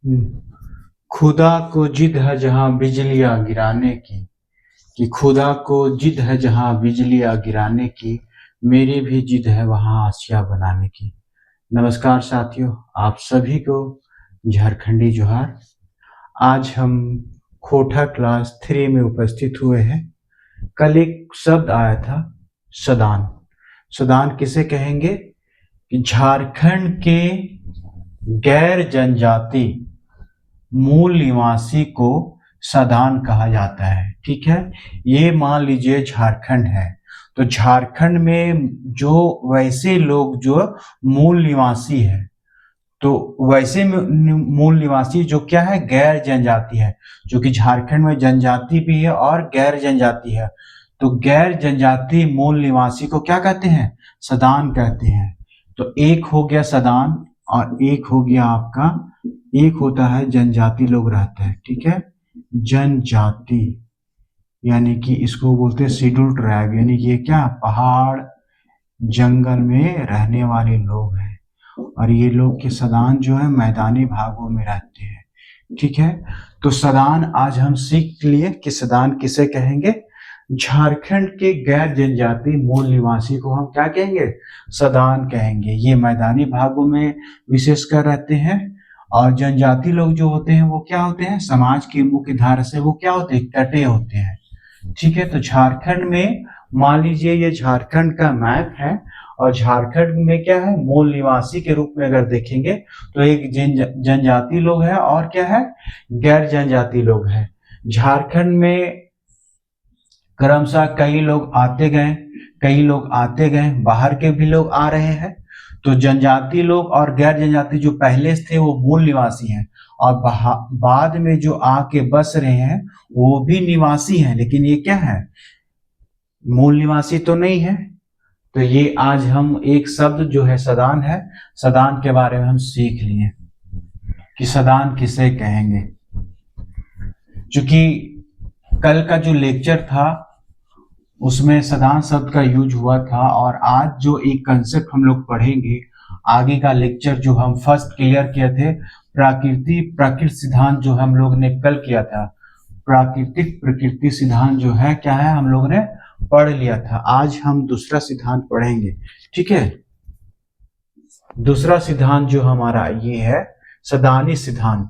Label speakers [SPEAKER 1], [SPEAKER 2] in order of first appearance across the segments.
[SPEAKER 1] हम्म, खुदा को जिद है जहां बिजलियां गिराने की, कि खुदा को जिद है जहां बिजलियां गिराने की, मेरी भी जिद है वहां आसिया बनाने की। नमस्कार साथियों, आप सभी को झारखंडी जोहार। आज हम खोटा क्लास 3 में उपस्थित हुए हैं। कल एक शब्द आया था, सदान। सदान किसे कहेंगे? कि झारखंड के गैर जनजाति मूल निवासी को सदान कहा जाता है। ठीक है, ये मान लीजिए झारखंड है, तो झारखंड में जो वैसे लोग जो मूल निवासी है, तो वैसे मूल निवासी जो क्या है, गैर जनजाति है। जो कि झारखंड में जनजाति भी है और गैर जनजाति है। तो गैर जनजाति मूल निवासी को क्या कहते हैं? सदान कहते हैं। तो एक हो गया सदान और एक हो गया आपका, एक होता है जनजाति लोग रहते हैं। ठीक है, जनजाति यानी कि इसको बोलते हैं शेड्यूल ट्राइब, यानी कि ये क्या, पहाड़ जंगल में रहने वाले लोग हैं। और ये लोग के सदान जो है मैदानी भागों में रहते हैं। ठीक है, तो सदान आज हम सीख लिए कि सदान किसे कहेंगे। झारखंड के गैर जनजाति मूल निवासी को हम क्या कहेंगे? सदान कहेंगे। ये मैदानी भागों में विशेषकर रहते हैं। और जनजाति लोग जो होते हैं वो क्या होते हैं? समाज की मुख्य धारा से वो क्या होते हैं? कटे होते हैं। ठीक है, तो झारखंड में मान लीजिए ये झारखंड का मैप है, और झारखंड में क्या है, मूल निवासी के रूप में अगर देखेंगे तो एक जनजाति लोग है और क्या है, गैर जनजाति लोग है। झारखंड में क्रमशः कई लोग आते गए, कई लोग आते गए, बाहर के भी लोग आ रहे हैं। तो जनजाति लोग और गैर जनजाति जो पहले थे वो मूल निवासी हैं, और बाद में जो आके बस रहे हैं वो भी निवासी हैं, लेकिन ये क्या है, मूल निवासी तो नहीं है। तो ये आज हम एक शब्द जो है सदान है, सदान के बारे में हम सीख लिए कि सदान किसे कहेंगे। क्योंकि कल का जो लेक्चर था उसमें सदान शब्द का यूज हुआ था, और आज जो एक कंसेप्ट हम लोग पढ़ेंगे, आगे का लेक्चर जो हम फर्स्ट क्लियर किए थे, प्राकृत सिद्धांत जो हम लोग ने कल किया था, प्राकृतिक प्रकृति सिद्धांत जो है क्या है, हम लोग ने पढ़ लिया था। आज हम दूसरा सिद्धांत पढ़ेंगे। ठीक है, दूसरा सिद्धांत जो हमारा ये है सदानी सिद्धांत।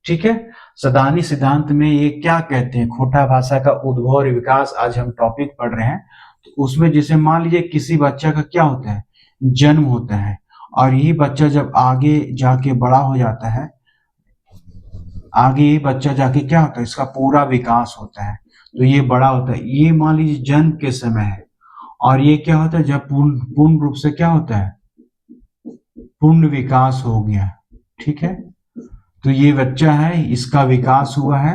[SPEAKER 1] ठीक है, सदानी सिद्धांत में ये क्या कहते हैं, खोटा भाषा का उद्भव और विकास आज हम टॉपिक पढ़ रहे हैं। तो उसमें जैसे मान लीजिए किसी बच्चा का क्या होता है, जन्म होता है, और ये बच्चा जब आगे जाके बड़ा हो जाता है, आगे ये बच्चा जाके क्या होता है, इसका पूरा विकास होता है। तो ये बड़ा होता है, ये मान लीजिए जन्म के समय है, और ये क्या होता है जब पूर्ण पूर्ण रूप से क्या होता है, पूर्ण विकास हो गया। ठीक है, तो ये बच्चा है, इसका विकास हुआ है,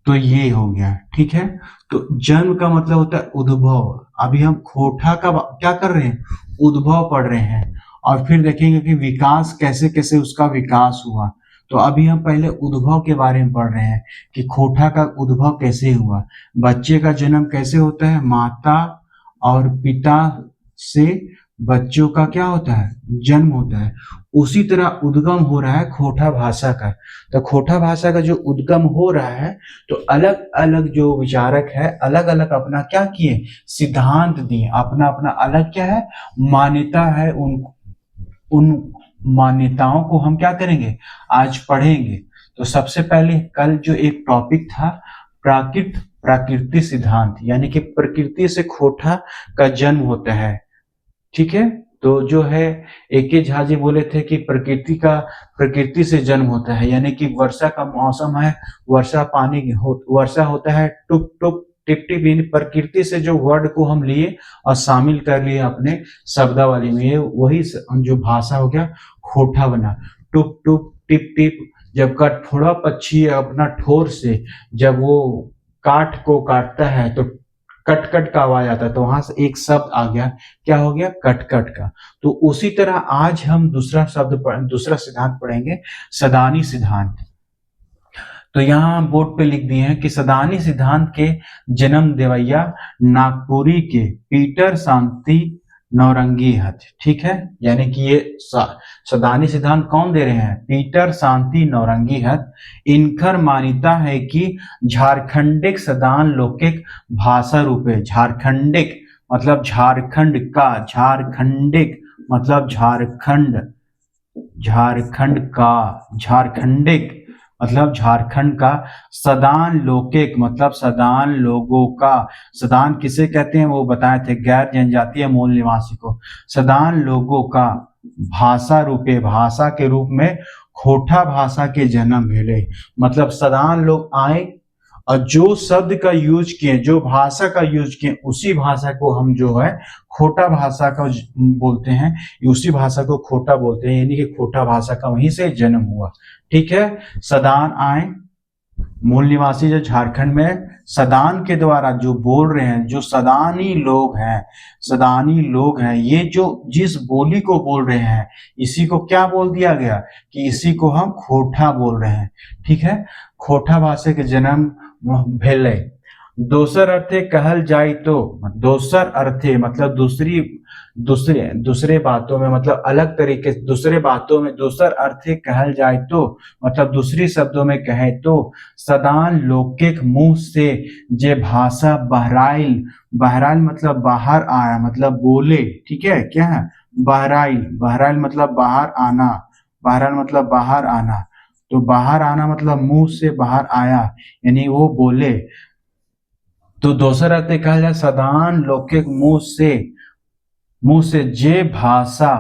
[SPEAKER 1] तो ये हो गया। ठीक है, तो जन्म का मतलब होता है उद्भव। अभी हम खोटा का क्या कर रहे हैं, उद्भव पढ़ रहे हैं, और फिर देखेंगे कि विकास कैसे कैसे उसका विकास हुआ। तो अभी हम पहले उद्भव के बारे में पढ़ रहे हैं कि खोटा का उद्भव कैसे हुआ। बच्चे का जन्म कैसे होता है, माता और पिता से बच्चों का क्या होता है, जन्म होता है। उसी तरह उद्गम हो रहा है खोटा भाषा का। तो खोटा भाषा का जो उद्गम हो रहा है, तो अलग अलग जो विचारक है अलग अलग अपना क्या किए, सिद्धांत दिए, अपना अपना अलग क्या है, मान्यता है। उन मान्यताओं को हम क्या करेंगे, आज पढ़ेंगे। तो सबसे पहले कल जो एक टॉपिक था, प्राकृतिक सिद्धांत, यानी कि प्रकृति से खोटा का जन्म होता है। ठीक है, तो जो है एक के झा जी बोले थे कि प्रकृति से जन्म होता है, यानी कि वर्षा का मौसम है, वर्षा होता है, टुप टुप टिप टिप, यानी प्रकृति से जो वर्ड को हम लिए और शामिल कर लिए अपने शब्दावली में, वही जो भाषा हो गया खोटा बना। टुप टुप टिप टिप, जब कठफोड़ा पक्षी अपना ठोर से जब वो काठ को काटता है तो कट कट का आवाज आता है, तो वहां से एक शब्द आ गया, क्या हो गया, कट कट का। तो उसी तरह आज हम दूसरा सिद्धांत पढ़ेंगे, सदानी सिद्धांत। तो यहाँ हम बोर्ड पे लिख दिए हैं कि सदानी सिद्धांत के जन्म देवैया नागपुरी के पीटर शांति नौरंगी हथ, ठीक है। यानी कि ये सदानी सिद्धांत कौन दे रहे हैं? पीटर शांति नौरंगी हथ। इनकर मान्यता है कि झारखंडिक सदान लौकिक भाषा रूपे, झारखंडिक मतलब झारखंड का, झारखंडिक मतलब झारखंड, झारखंड का, झारखंडिक मतलब झारखंड का, सदान लौकिक मतलब सदान लोगों का। सदान किसे कहते हैं वो बताए थे, गैर जनजातीय मूल निवासी को। सदान लोगों का भाषा रूपे, भाषा के रूप में खोटा भाषा के जन्म भेले। मतलब सदान लोग आए और जो शब्द का यूज किए, जो भाषा का यूज किए, उसी भाषा को हम जो है खोटा भाषा का बोलते हैं, उसी भाषा को खोटा बोलते हैं, यानी कि खोटा भाषा का वहीं से जन्म हुआ। ठीक है, सदान आए, मूल निवासी जो झारखंड में सदान के द्वारा जो बोल रहे हैं, जो सदानी लोग हैं, सदानी लोग हैं, ये जो जिस बोली को बोल रहे हैं, इसी को क्या बोल दिया गया कि इसी को हम खोटा बोल रहे हैं। ठीक है, खोटा भाषा के जन्म भेले। दोसर अर्थे कहल जाए तो, दोसर अर्थे मतलब दूसरी, दूसरे बातों में, मतलब अलग तरीके से, दूसरे बातों में, दूसर अर्थे कहल जाए तो मतलब दूसरी शब्दों में कहे तो, सदान लौकिक मुंह से जे भाषा बहराइल, बहराइल मतलब बाहर आया, मतलब बोले। ठीक है, क्या है बहराइल? बहराइल मतलब बाहर आना, बहराइल मतलब बाहर आना, तो बाहर आना मतलब मुंह से बाहर आया, यानी वो बोले। तो दोसर अर्थ कहा जाए सदान लौकिक मुंह से जे भाषा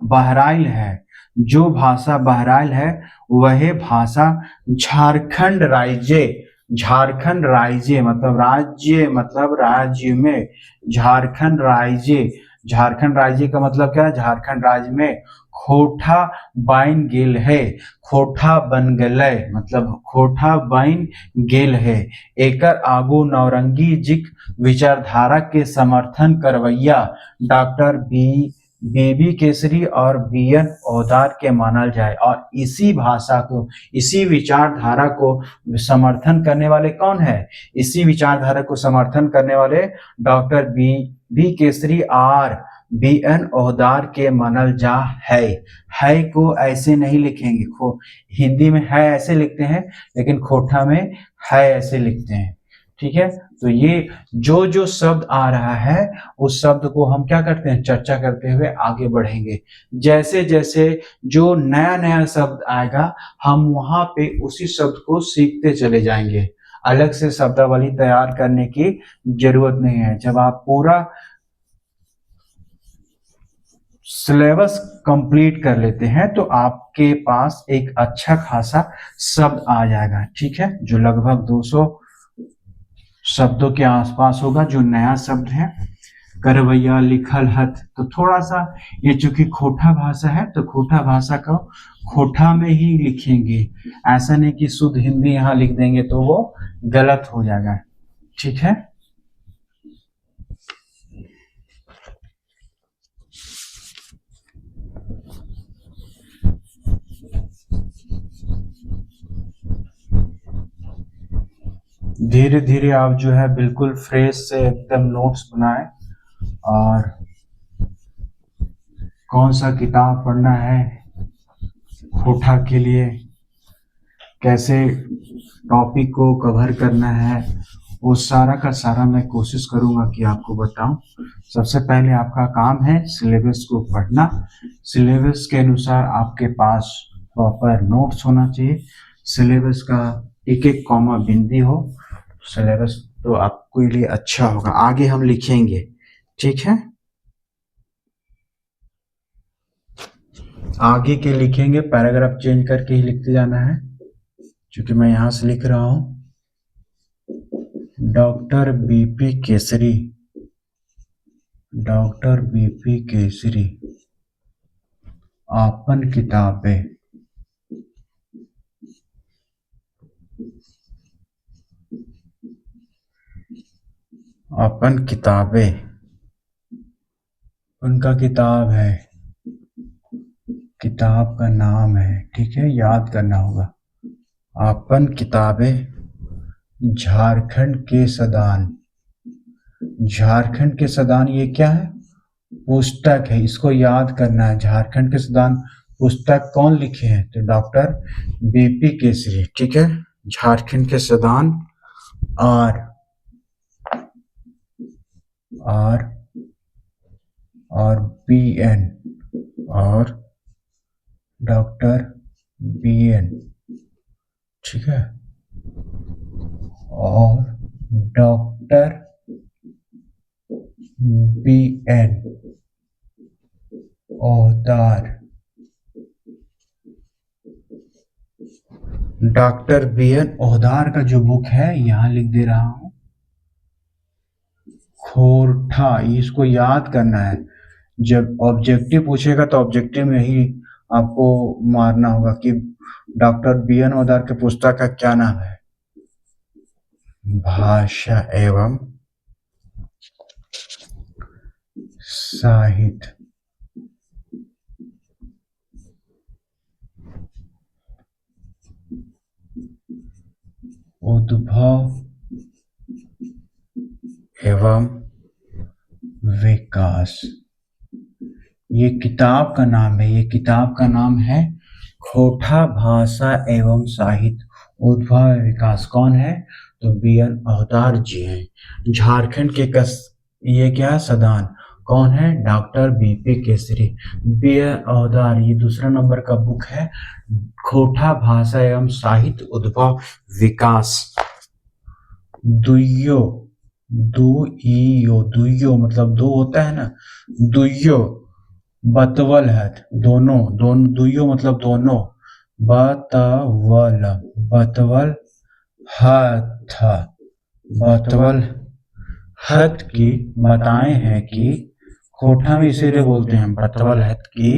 [SPEAKER 1] बहराइल है, जो भाषा बहराइल है वह भाषा झारखंड राज्य, झारखंड राज्य मतलब राज्य, मतलब राज्य में, झारखंड राज्य, झारखंड राज्य का मतलब क्या है? झारखंड राज्य में खोटा बन गेल है, खोटा बन गए, मतलब खोटा बन गेल है। एकर आगू नौरंगी जिक विचारधारा के समर्थन करवैया डॉक्टर बीबी केसरी और बीएन ओहदार के मानल जाए। और इसी भाषा को, इसी विचारधारा को समर्थन करने वाले कौन है? इसी विचारधारा को समर्थन करने वाले डॉक्टर बी केसरी और बीएन ओहदार के मानल जा है को ऐसे नहीं लिखेंगे, हिंदी में है ऐसे लिखते हैं, लेकिन खोटा में है ऐसे लिखते हैं। ठीक है, तो ये जो जो शब्द आ रहा है उस शब्द को हम क्या करते हैं? चर्चा करते हुए आगे बढ़ेंगे। जैसे जैसे जो नया नया शब्द आएगा हम वहां पे उसी शब्द को सीखते चले जाएंगे। अलग से शब्दावली तैयार करने की जरूरत नहीं है। जब आप पूरा सिलेबस कंप्लीट कर लेते हैं तो आपके पास एक अच्छा खासा शब्द आ जाएगा। ठीक है, जो लगभग 200 शब्दों के आसपास होगा, जो नया शब्द है। करवैया, लिखल हथ, तो थोड़ा सा ये चूंकि खोटा भाषा है तो खोटा भाषा को खोटा में ही लिखेंगे, ऐसा नहीं कि शुद्ध हिंदी यहाँ लिख देंगे तो वो गलत हो जाएगा। ठीक है, धीरे धीरे आप जो है बिल्कुल फ्रेश से एकदम नोट्स बनाएं, और कौन सा किताब पढ़ना है खोटा के लिए, कैसे टॉपिक को कवर करना है, वो सारा का सारा मैं कोशिश करूंगा कि आपको बताऊं। सबसे पहले आपका काम है सिलेबस को पढ़ना। सिलेबस के अनुसार आपके पास प्रॉपर नोट्स होना चाहिए, सिलेबस का एक एक कॉमा बिंदी हो, सिलेबस तो आपके लिए अच्छा होगा। आगे हम लिखेंगे, ठीक है, आगे के लिखेंगे, पैराग्राफ चेंज करके ही लिखते जाना है। क्योंकि मैं यहां से लिख रहा हूं doctor BP Kesari, doctor BP Kesari आपन किताबें, अपन किताबें, उनका किताब है, किताब का नाम है। ठीक है, याद करना होगा। अपन किताबें झारखंड के सदान, झारखंड के सदान ये क्या है? पुस्तक है, इसको याद करना है। झारखंड के संविधान पुस्तक कौन लिखे हैं? तो डॉक्टर बीपी केसरी। ठीक है, झारखंड के संविधान आर आर और बी एन और डॉक्टर बी एन। ठीक है, और doctor B N Ohdar. Doctor B N Ohdar का जो बुक है यहां लिख दे रहा हूं, खोरठा। इसको याद करना है। जब ऑब्जेक्टिव पूछेगा तो ऑब्जेक्टिव में ही आपको मारना होगा कि डॉक्टर बी एन ओहदार के पुस्तक का क्या नाम है? भाषा एवं साहित्य। उद्भव एवं विकास। ये किताब का नाम है, ये किताब का नाम है खोरठा भाषा एवं साहित्य उद्भव एवं विकास। कौन है? तो बी एन ओहदार जी हैं। झारखंड के ये क्या सदान कौन है? Doctor BP Kesri. B N Ohdar ये दूसरा नंबर का बुक है, खोरठा भाषा एवं साहित्य उद्भव विकास। दुइयो दुइयो मतलब दो होता है ना, दुइयो बतवल है, दोनों दुइयो मतलब दोनों, बतवल हथ की बताए हैं कि खोरठा में इसीलिए बोलते हैं बतवल हथ की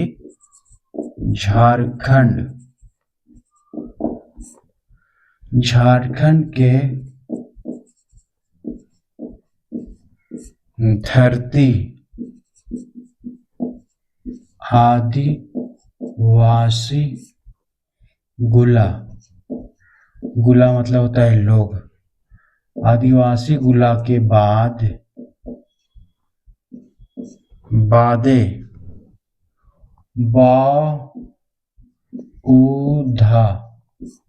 [SPEAKER 1] झारखंड के धरती आदिवासी गुला मतलब होता है लोग, आदिवासी गुला के बादे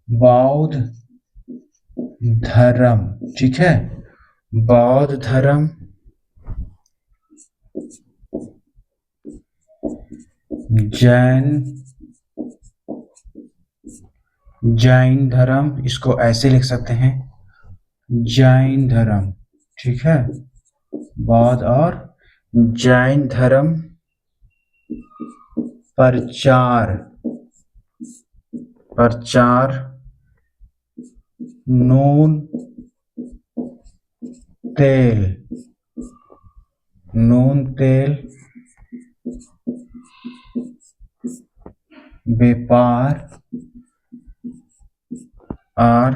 [SPEAKER 1] बौद्ध धर्म। ठीक है, बौद्ध धर्म जैन धर्म, इसको ऐसे लिख सकते हैं जैन धर्म। ठीक है, बौद्ध और जैन धर्म प्रचार नून तेल व्यापार और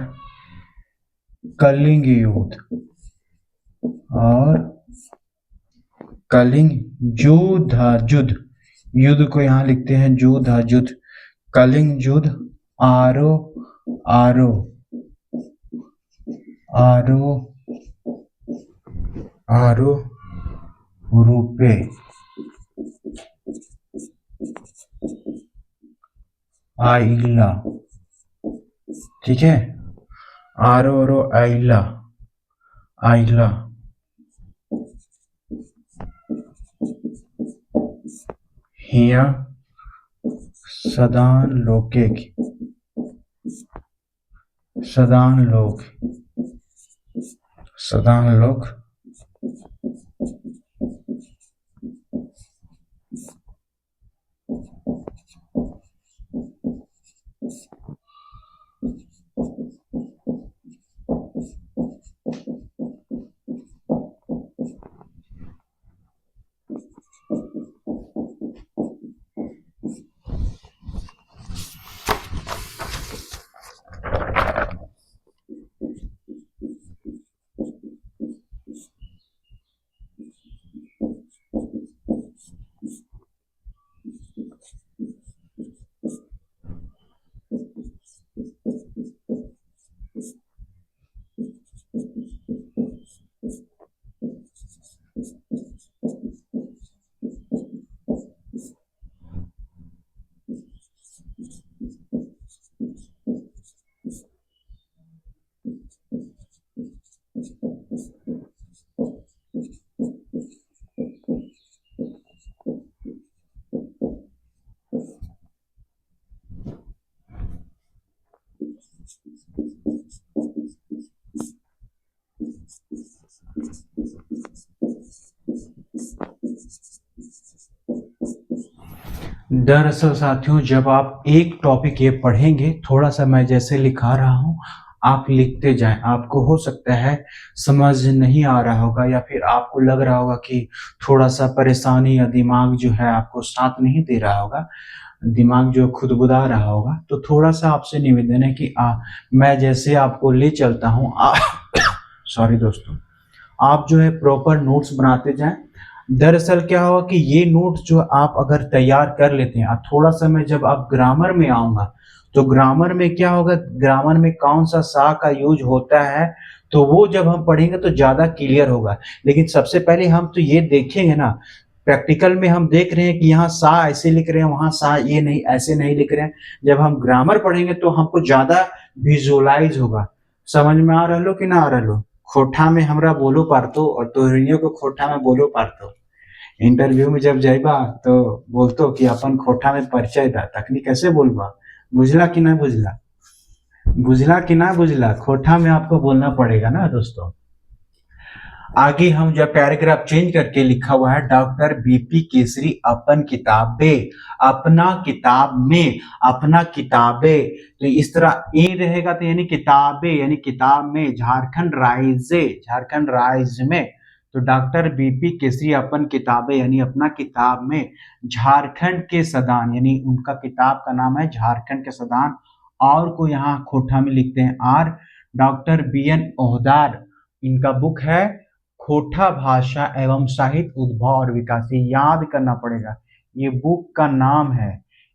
[SPEAKER 1] कलिंग युद्ध को यहां लिखते हैं युद्ध, कलिंग युद्ध आरो रूपे आइला। ठीक है, आरो आइला हिया सदान लोग दरअसल साथियों, जब आप एक टॉपिक ये पढ़ेंगे, थोड़ा सा मैं जैसे लिखा रहा हूँ, आप लिखते जाएं। आपको हो सकता है समझ नहीं आ रहा होगा, या फिर आपको लग रहा होगा कि थोड़ा सा परेशानी, या दिमाग जो है आपको साथ नहीं दे रहा होगा, दिमाग जो खुदबुदा रहा होगा, तो थोड़ा सा आपसे निवेदन है कि मैं जैसे आपको ले चलता हूँ, सॉरी दोस्तों, आप जो है प्रॉपर नोट्स बनाते जाएं। दरअसल क्या होगा कि ये नोट्स जो आप अगर तैयार कर लेते हैं, थोड़ा सा मैं जब आप ग्रामर में आऊंगा, तो ग्रामर में क्या होगा, ग्रामर में कौन सा सा का यूज होता है, तो वो जब हम पढ़ेंगे तो ज्यादा क्लियर होगा। लेकिन सबसे पहले हम तो ये देखेंगे ना, प्रैक्टिकल में हम देख रहे हैं कि यहाँ सा ऐसे लिख रहे हैं, वहां सा ये नहीं, ऐसे नहीं लिख रहे हैं। जब हम ग्रामर पढ़ेंगे तो हमको ज्यादा विजुअलाइज होगा। समझ में आ रहा लो कि ना आ रहा लो? खोठा में हमरा बोलो पारतो, और तोहरियों को खोठा में बोलो पारतो। इंटरव्यू में जब जाइबा तो बोलतो कि अपन खोठा में परिचय दा, तखनी कैसे बोलबा? बुझला कि ना बुझला? बुझला कि ना बुझला? खोठा में आपको बोलना पड़ेगा ना दोस्तों। आगे हम जब पैराग्राफ चेंज करके लिखा हुआ है, डॉक्टर बीपी केसरी अपन किताबें, अपना किताब में, अपना किताबें, तो इस तरह ए रहेगा तो यानी किताबें, यानी किताब में, झारखंड राइजे, झारखंड राइज में, तो डॉक्टर बीपी केसरी अपन किताबें यानी अपना किताब में, झारखंड के सदान, यानी उनका किताब का नाम है झारखंड के सदान, और को यहाँ खोठा में लिखते हैं R. Doctor B N Ohdar, इनका बुक है खोठा भाषा एवं साहित्य उद्भव और विकास। ये याद करना पड़ेगा, ये बुक का नाम है।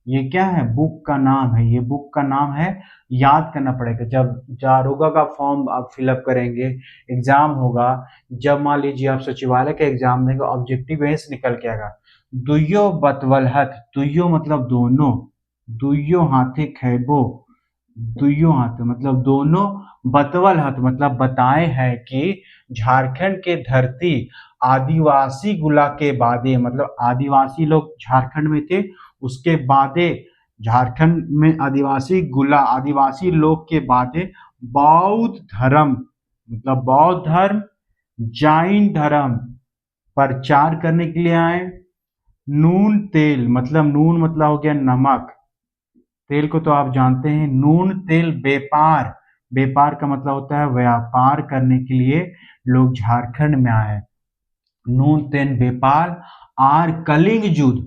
[SPEAKER 1] ये क्या है? बुक का नाम है। ये बुक का नाम है, याद करना पड़ेगा। जब दारोगा का फॉर्म आप फिलअप करेंगे, एग्जाम होगा, जब मान लीजिए आप सचिवालय का एग्जाम देंगे, ऑब्जेक्टिव एस निकल के आएगा, दुयो बतवलहत, दुयो मतलब दोनों, दुयो हाथे खैबो, दुयो हाथ मतलब दोनों, बतवल हाथ मतलब बताए हैं कि झारखंड के धरती आदिवासी गुला के बादे, मतलब आदिवासी लोग झारखंड में थे, उसके बादे झारखंड में आदिवासी गुला, आदिवासी लोग के बादे बौद्ध धर्म, मतलब बौद्ध धर्म, जैन धर्म प्रचार करने के लिए आए। नून तेल मतलब, नून मतलब हो गया नमक, तेल को तो आप जानते हैं, नून तेल व्यापार, व्यापार का मतलब होता है व्यापार करने के लिए लोग झारखंड में आए। नून तेल व्यापार, आर कलिंग युद्ध,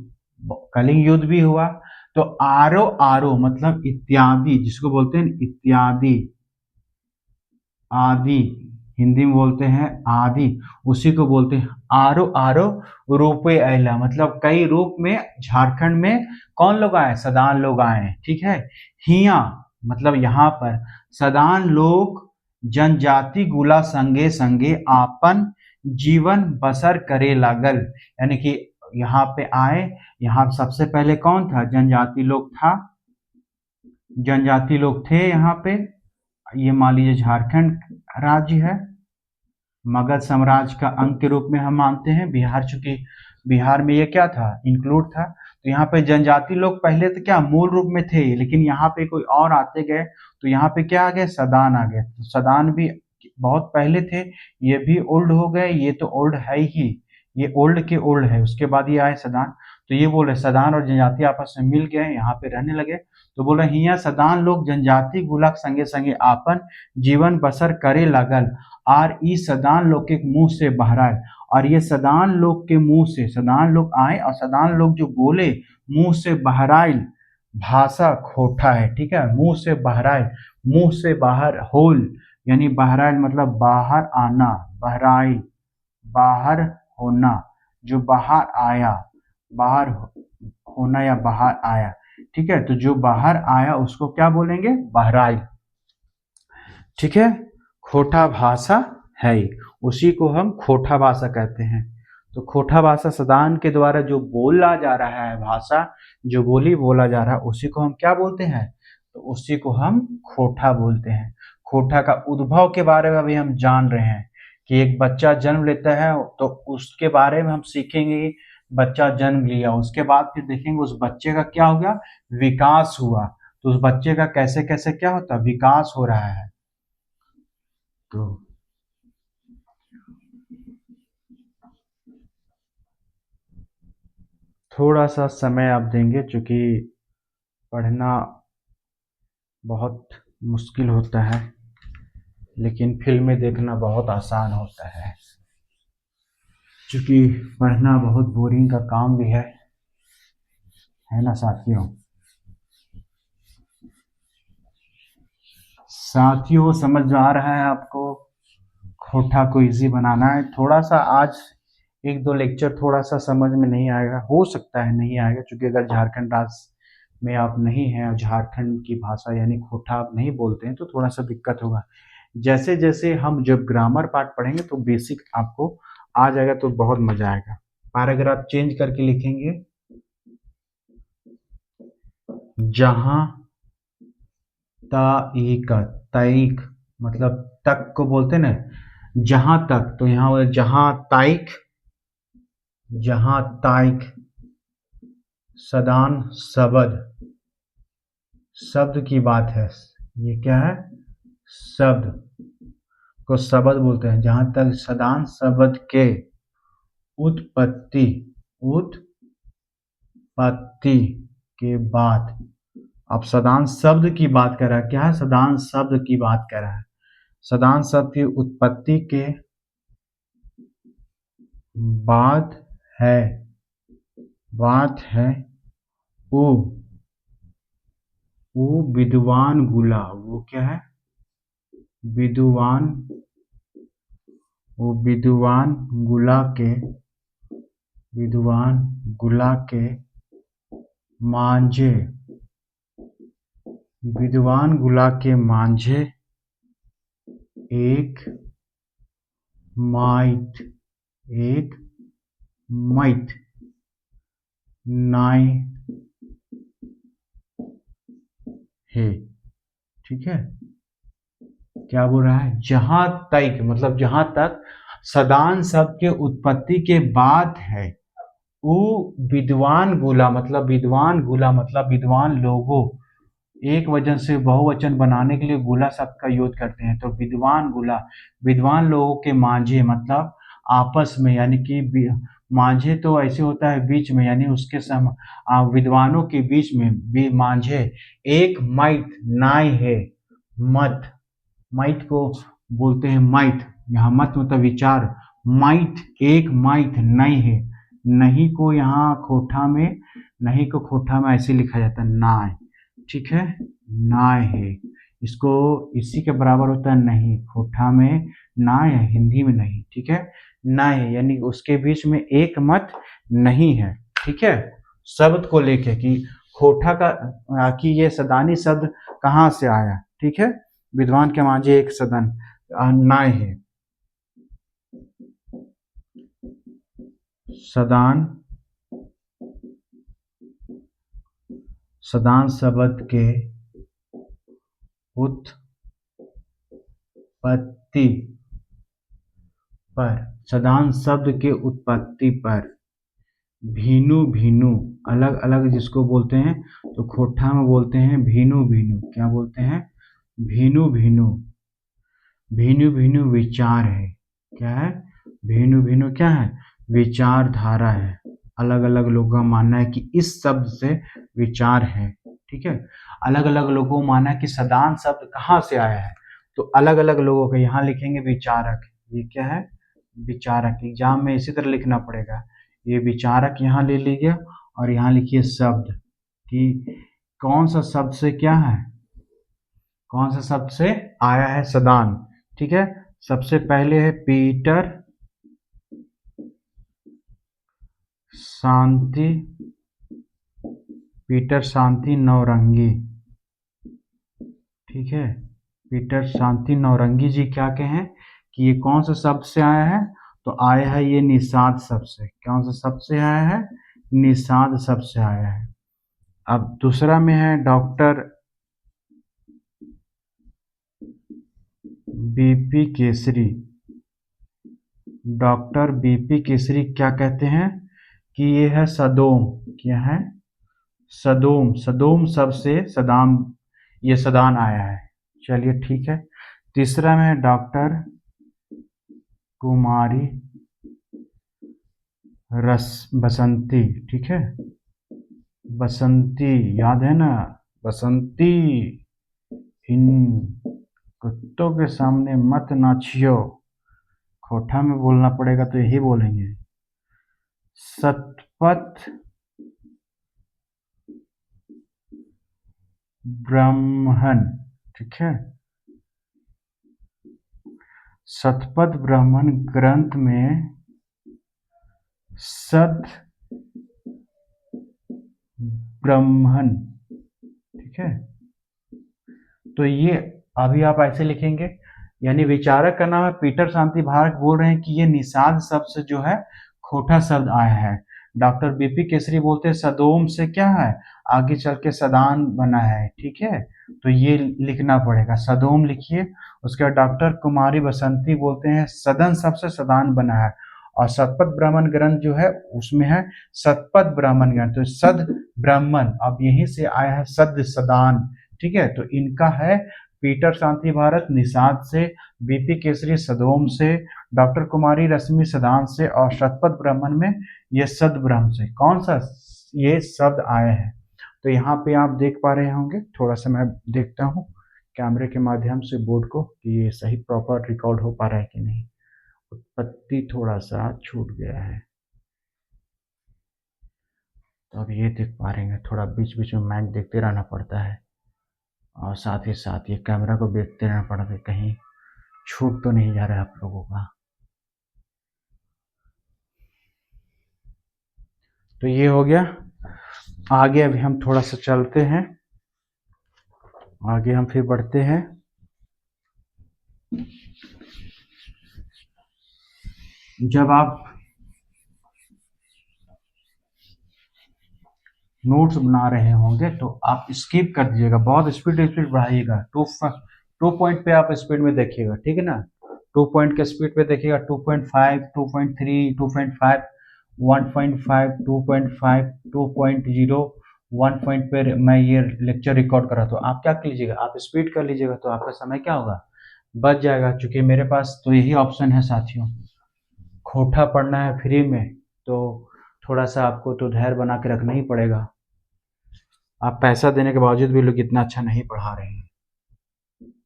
[SPEAKER 1] कलिंग युद्ध भी हुआ। तो आरो, आरो मतलब इत्यादि, जिसको बोलते हैं इत्यादि, आदि, हिंदी में बोलते हैं आदि, उसी को बोलते हैं आरो, आरो रूपे अहला, मतलब कई रूप में झारखंड में कौन लोग आए? सदान लोग आए, ठीक है। हिया मतलब यहाँ पर, सदान लोग जनजाति गुला संगे संगे आपन जीवन बसर करे लागल, यानी कि यहाँ पे आए। यहाँ सबसे पहले कौन था? जनजाति लोग था, जनजाति लोग थे यहाँ पे। ये मान लीजिए झारखंड राज्य है, मगध साम्राज्य का अंग के रूप में हम मानते हैं। बिहार, चूंकि बिहार में ये क्या था? इंक्लूड था। तो यहाँ पे जनजाति लोग पहले तो क्या मूल रूप में थे, लेकिन यहाँ पे कोई और आते गए, तो यहाँ पे क्या आ गए? सदान आ गए। तो सदान भी बहुत पहले थे, ये भी ओल्ड हो गए, ये तो ओल्ड है ही, ये ओल्ड के ओल्ड है, उसके बाद ये आए सदान। तो ये बोल रहे सदान और जनजाति आपस में मिल गए, यहाँ पे रहने लगे। तो बोल रहे हिया सदान लोग जनजाति गुलक संगे संगे आपन जीवन बसर करे लागल, और ई सदान लोग के मुंह से बहराए, और ये सदान लोग के मुंह से, सदान लोग आए और सदान लोग जो बोले, मुंह से बहराइल भाषा खोठा है, ठीक है। मुंह से बहराइल, मुंह से बाहर होल, यानी बहराइल मतलब बाहर आना, बहराइल बाहर होना, जो बाहर आया, बाहर होना या बाहर आया, ठीक है। तो जो बाहर आया उसको क्या बोलेंगे? बहराइल, ठीक है। खोठा भाषा है, उसी को हम खोठा भाषा कहते हैं। तो खोठा भाषा सदान के द्वारा जो बोला जा रहा है, भाषा जो बोली बोला जा रहा है, उसी को हम क्या बोलते हैं? तो उसी को हम खोठा बोलते हैं। खोठा का उद्भव के बारे में अभी हम जान रहे हैं कि एक बच्चा जन्म लेता है, तो उसके बारे में हम सीखेंगे। बच्चा जन्म लिया, उसके बाद फिर देखेंगे उस बच्चे का क्या हो गया, विकास हुआ। तो उस बच्चे का कैसे कैसे क्या होता है, विकास हो रहा है। तो थोड़ा सा समय आप देंगे, चूँकि पढ़ना बहुत मुश्किल होता है लेकिन फ़िल्में देखना बहुत आसान होता है। चूँकि पढ़ना बहुत बोरिंग का काम भी है ना साथियों? साथियों समझ में आ रहा है आपको? खोटा को इजी बनाना है। थोड़ा सा आज एक दो लेक्चर थोड़ा सा समझ में नहीं आएगा, हो सकता है नहीं आएगा, क्योंकि अगर झारखंड राज्य में आप नहीं हैं और झारखंड की भाषा यानी खोटा आप नहीं बोलते हैं तो थोड़ा सा दिक्कत होगा। जैसे जैसे हम जब ग्रामर पार्ट पढ़ेंगे तो बेसिक आपको आ जाएगा तो बहुत मजा आएगा। पैराग्राफ चेंज करके लिखेंगे, जहां ताईक, ताईक मतलब तक को बोलते हैं ना, जहां तक, तो यहाँ जहां ताईक, जहां ताईक सदान शब्द, शब्द की बात है। ये क्या है? शब्द को शब्द बोलते हैं। जहां तक सदान शब्द के उत्पत्ति, उत्पत्ति के बाद, अब सदान शब्द की बात कर रहा है। क्या है? सदान शब्द की बात कर रहा है। सदान शब्द की उत्पत्ति के बाद है, बात है वो विद्वान गुला, वो क्या है? विद्वान, वो विद्वान गुला के, विद्वान गुला के मांझे, विद्वान गुला के मांझे एक माइट, एक माइट नाई है। ठीक है, क्या बोल रहा है? जहां तक मतलब जहां तक सदान शब्द के उत्पत्ति के बाद है, वो विद्वान गुला मतलब विद्वान गुला मतलब विद्वान लोगों, एक वचन से बहुवचन बनाने के लिए गुला शब्द का यूज करते हैं। तो विद्वान गुला, विद्वान लोगों के मांझे मतलब आपस में, यानी कि मांझे तो ऐसे होता है बीच में, यानी उसके विद्वानों के बीच में भी मांझे एक माइट नाई है। मत, माइट को बोलते हैं माइट, यहाँ मत मतलब विचार। माइट, एक माइट नहीं है। नहीं को यहाँ खोठा में, नहीं को खोठा में ऐसे लिखा जाता है नाय। ठीक है, नाय है। इसको इसी के बराबर होता है नहीं, खोठा में नाय है, हिंदी में नहीं। ठीक है, नाय है यानी उसके बीच में एक मत नहीं है। ठीक है, शब्द को लेके कि खोठा का कि ये सदानी शब्द कहाँ से आया। ठीक है, विद्वान के मांझे एक सदन नाय है। सदान, सदान शब्द के उत्पत्ति पर, सदान शब्द के उत्पत्ति पर भीनु भीनु, अलग अलग जिसको बोलते हैं, तो खोठा में बोलते हैं भीनु भीनु। क्या बोलते हैं? भीनु भीनु, भीनु भीनु विचार है। क्या है? भीनु भीनु क्या है? विचारधारा है। अलग अलग लोगों का मानना है कि इस शब्द से विचार है। ठीक है, अलग अलग लोगों का मानना है कि सदान शब्द कहाँ से आया है, तो अलग अलग लोगों का यहाँ लिखेंगे विचारक। ये क्या है? विचारक। एग्जाम में इसी तरह लिखना पड़ेगा। ये विचारक यहाँ ले लीजिए और यहाँ लिखिए शब्द, कि कौन सा शब्द से क्या है, कौन सा शब्द से आया है सदान। ठीक है, सबसे पहले है पीटर शांति, पीटर शांति नौरंगी। ठीक है, पीटर शांति नौरंगी जी क्या कहें कि ये कौन सा शब्द से आया है, तो आया है ये निषाद शब्द से। कौन सा शब्द से आया है? निषाद शब्द से आया है। अब दूसरा में है doctor BP Kesari. Doctor BP Kesari क्या कहते हैं कि ये है सदोम। क्या है? सदोम, सदोम शब्द से सदाम, ये सदान आया है। चलिए ठीक है। तीसरा में डॉक्टर कुमारी रस बसंती, ठीक है, बसंती याद है ना, बसंती। इन कुत्तों के सामने मत नाचियो, खोटा में बोलना पड़ेगा तो यही बोलेंगे। शतपथ ब्राह्मण, ठीक है, शतपथ ब्राह्मण ग्रंथ में सद ब्राह्मण, ठीक है। तो ये अभी आप ऐसे लिखेंगे, यानी विचारक का नाम है पीटर शांति भारत, बोल रहे हैं कि ये निषाद शब्द से जो है खोटा शब्द आया है। डॉक्टर बीपी केसरी बोलते हैं सदोम से क्या है, आगे चल के सदान बना है, ठीक है। तो ये लिखना पड़ेगा, सदोम लिखिए। उसके बाद डॉक्टर कुमारी बसंती बोलते हैं सदन शब्द से सदान बना है, और शतपथ ब्राह्मण ग्रंथ जो है उसमें है शतपथ ब्राह्मण ग्रंथ, तो सद ब्राह्मण अब यहीं से आया है सद सदान, ठीक है। तो इनका है पीटर शांति भारत निषाद से, बीपी केसरी सदोम से, डॉक्टर कुमारी रश्मि सदान से, और शतपथ ब्राह्मण में ये सद ब्रह्म से कौन सा ये शब्द आए हैं। तो यहाँ पे आप देख पा रहे होंगे, थोड़ा सा मैं देखता हूँ कैमरे के माध्यम से बोर्ड को कि ये सही प्रॉपर रिकॉर्ड हो पा रहा है कि नहीं। उत्पत्ति थोड़ा सा छूट गया है, तो अब ये देख पा रहे हैं, थोड़ा बीच बीच में मैच देखते रहना पड़ता है, और साथ ही साथ ये कैमरा को देखते रहना पड़ता है कहीं छूट तो नहीं जा रहा है आप लोगों का। तो ये हो गया। आगे अभी हम थोड़ा सा चलते हैं, आगे हम फिर बढ़ते हैं। जब आप नोट्स बना रहे होंगे तो आप स्किप कर दीजिएगा, बहुत स्पीड बढ़ाइएगा। 2 पॉइंट पे आप स्पीड में देखिएगा, ठीक है ना। 2 पॉइंट के स्पीड पे देखिएगा, 2.5, 2.3, 2.5, 1.5, 2.5, 2.0, 1 पॉइंट पे मैं ये लेक्चर रिकॉर्ड कर रहा, तो आप क्या कीजिएगा, आप स्पीड कर लीजिएगा, तो आपका समय क्या होगा, बच जाएगा। चूंकि मेरे पास तो यही ऑप्शन है साथियों, खोटा पढ़ना है फ्री में, तो थोड़ा सा आपको तो धैर्य बना के रखना ही पड़ेगा। आप पैसा देने के बावजूद भी लोग इतना अच्छा नहीं पढ़ा रहे हैं,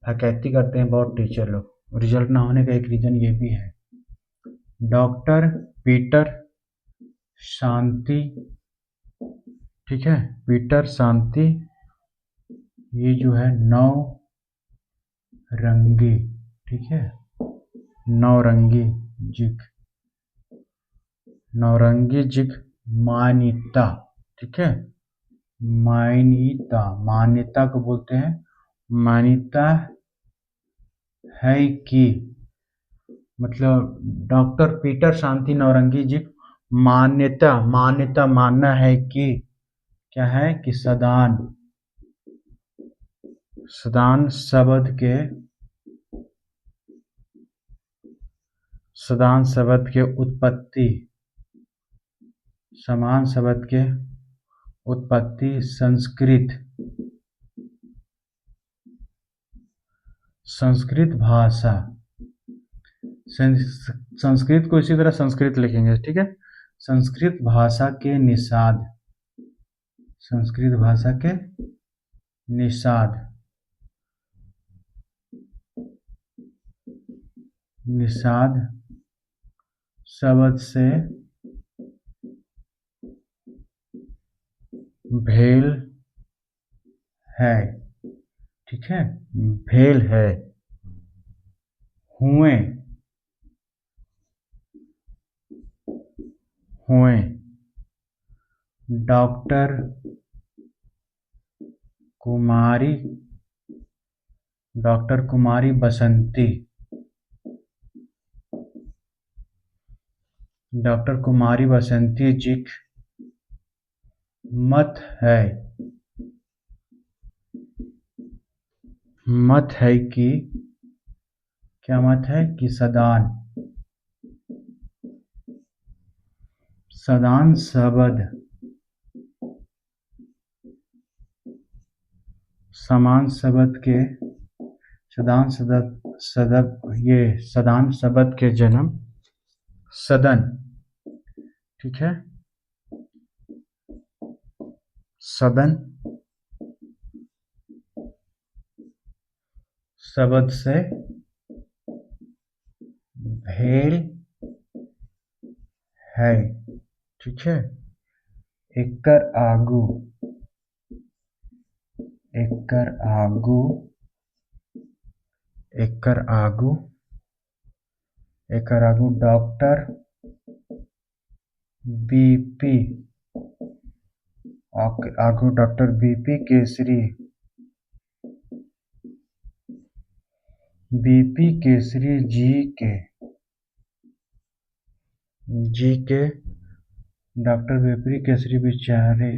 [SPEAKER 1] डकैती करते हैं बहुत टीचर लोग। रिजल्ट ना होने का एक रीजन ये भी है। डॉक्टर पीटर शांति, ठीक है, पीटर शांति, ये जो है नौ रंगी, ठीक है, नौरंगी जिग, नौरंगी जिग मान्यता, ठीक है, मान्यता, मान्यता को बोलते हैं मान्यता है कि, मतलब डॉक्टर पीटर शांति नौरंगी जी मान्यता, मान्यता मानना है कि क्या है कि सदान, सदान शब्द के, सदान शब्द के उत्पत्ति, समान शब्द के उत्पत्ति संस्कृत, संस्कृत भाषा, संस्कृत को इसी तरह संस्कृत लिखेंगे, ठीक है, संस्कृत भाषा के निषाद, संस्कृत भाषा के निषाद, निषाद शब्द से भेल है, ठीक है, भेल है, हुए, हुए, डॉक्टर कुमारी, डॉक्टर कुमारी बसंती, डॉक्टर कुमारी बसंती जी मत है, मत है कि, क्या मत है कि सदान, सदान शब्द, समान शब्द के, सदान शब्द, सदब, ये सदान शब्द के जन्म सदन, ठीक है। सदन शब्द से भेल है, ठीक है। एकर आगू, एकर आगू, एकर आगू, एकर आगू डॉक्टर बीपी, आगू doctor BP Kesari, B P Kesari ji के डॉक्टर बीपी केसरी बेचारे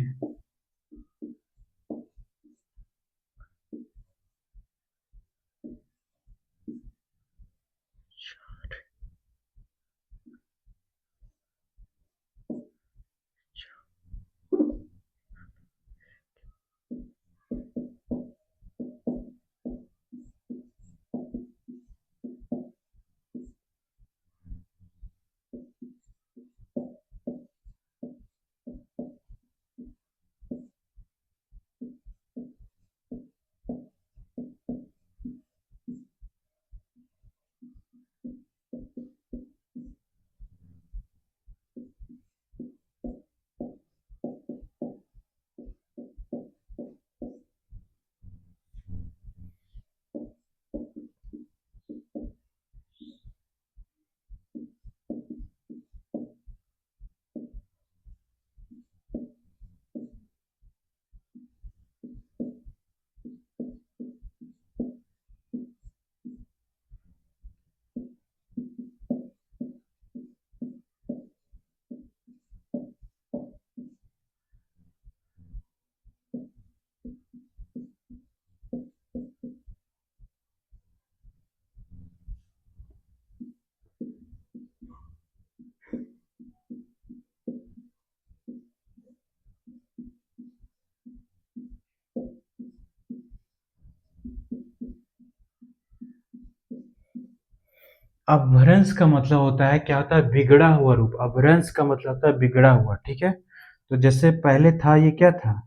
[SPEAKER 1] अपभ्रंश का मतलब होता है, क्या होता है, बिगड़ा हुआ रूप। अपभ्रंश का मतलब होता है बिगड़ा हुआ, ठीक है। तो जैसे पहले था, ये क्या था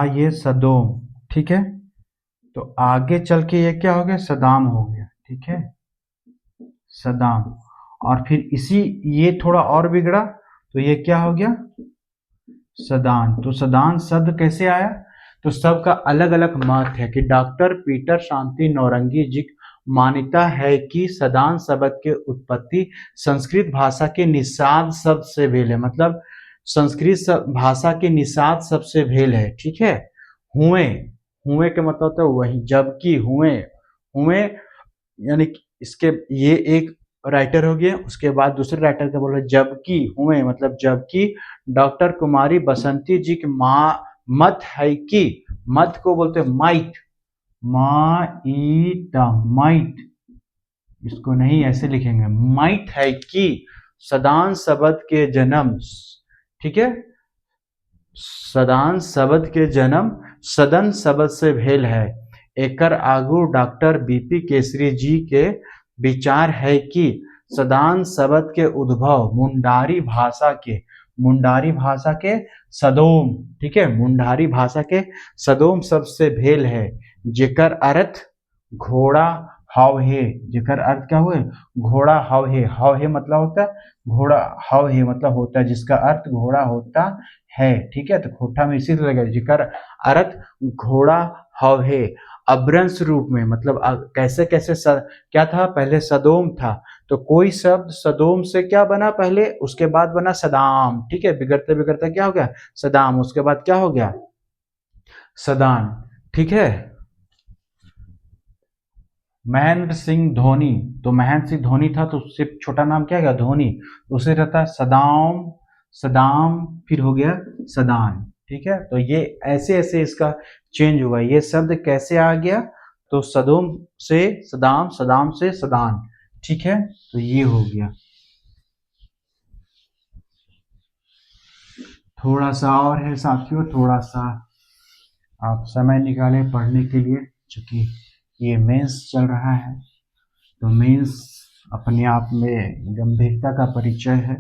[SPEAKER 1] ये सदोम, ठीक है। तो आगे चल के ये क्या हो गया, सदाम हो गया, ठीक है, सदाम। और फिर इसी, ये थोड़ा और बिगड़ा तो ये क्या हो गया, सदान। तो सदान शब्द कैसे आया, तो सबका अलग अलग मत है कि डॉक्टर पीटर शांति नौरंगी जी मान्यता है कि सदान शब्द के उत्पत्ति संस्कृत भाषा के निषाद शब्द से भेल है। मतलब संस्कृत भाषा के निषाद शब्द से भेल है, ठीक है। हुए, हुए का मतलब होता है वही, जबकि हुए, हुए यानी इसके, ये एक राइटर हो गया, उसके बाद दूसरे राइटर का बोल रहे जबकि हुए, मतलब जबकि डॉक्टर कुमारी बसंती जी की माँ मत है कि, मत को बोलते हैं माइट, माइट, माइट, इसको नहीं ऐसे लिखेंगे, माइट है कि सदान शब्द के जन्म, ठीक है, सदान शब्द के जन्म सदन शब्द से भेल है। एकर आगू डॉक्टर बीपी केसरी जी के विचार है कि सदान शब्द के उद्भव मुंडारी भाषा के, मुंडारी भाषा के सदोम, ठीक है, मुंडारी भाषा के सदोम शब्द से भेल है, जेकर अर्थ घोड़ा हव है। जेकर अर्थ क्या हुए, घोड़ा हव है। हव है मतलब होता है घोड़ा, हव है मतलब होता है, जिसका अर्थ घोड़ा होता है, ठीक है। तो खोटा में इसी तरह लगेगा, जेकर अर्थ घोड़ा हव है। अभ्रंश रूप में मतलब कैसे कैसे क्या था, पहले सदोम था, तो कोई शब्द सदोम से क्या बना पहले, उसके बाद बना सदाम, ठीक है, बिगड़ते बिगड़ते क्या हो गया, सदाम, उसके बाद क्या हो गया, सदान, ठीक है। महेंद्र सिंह धोनी, तो महेंद्र सिंह धोनी था तो उससे छोटा नाम क्या गया, धोनी, तो उसे रहता है सदाम, सदाम, फिर हो गया सदान, ठीक है। तो ये ऐसे ऐसे इसका चेंज हुआ, ये शब्द कैसे आ गया, तो सदोम से सदाम, सदाम से सदान, ठीक है। तो ये हो गया। थोड़ा सा और है साथियों, थोड़ा सा आप समय निकालें पढ़ने के लिए, क्योंकि ये मेंस चल रहा है, तो मेंस अपने आप में गंभीरता का परिचय है।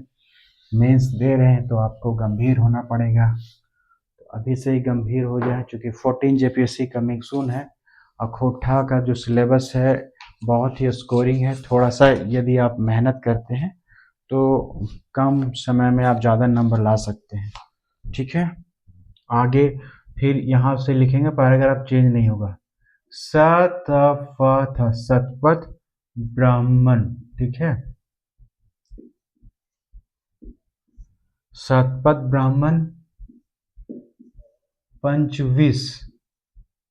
[SPEAKER 1] मेंस दे रहे हैं तो आपको गंभीर होना पड़ेगा। तो अभी से ही गंभीर हो जाए, क्योंकि 14 जेपीएससी कमिंग सून है। अखोठा का जो सिलेबस है बहुत ही स्कोरिंग है। थोड़ा सा यदि आप मेहनत करते हैं तो कम समय में आप ज़्यादा नंबर ला सकते हैं। ठीक है, आगे फिर यहाँ से लिखेंगे, पैराग्राफ चेंज नहीं होगा। सतपथ, सतपथ ब्राह्मण। ठीक है, सतपथ ब्राह्मण। पंचविश,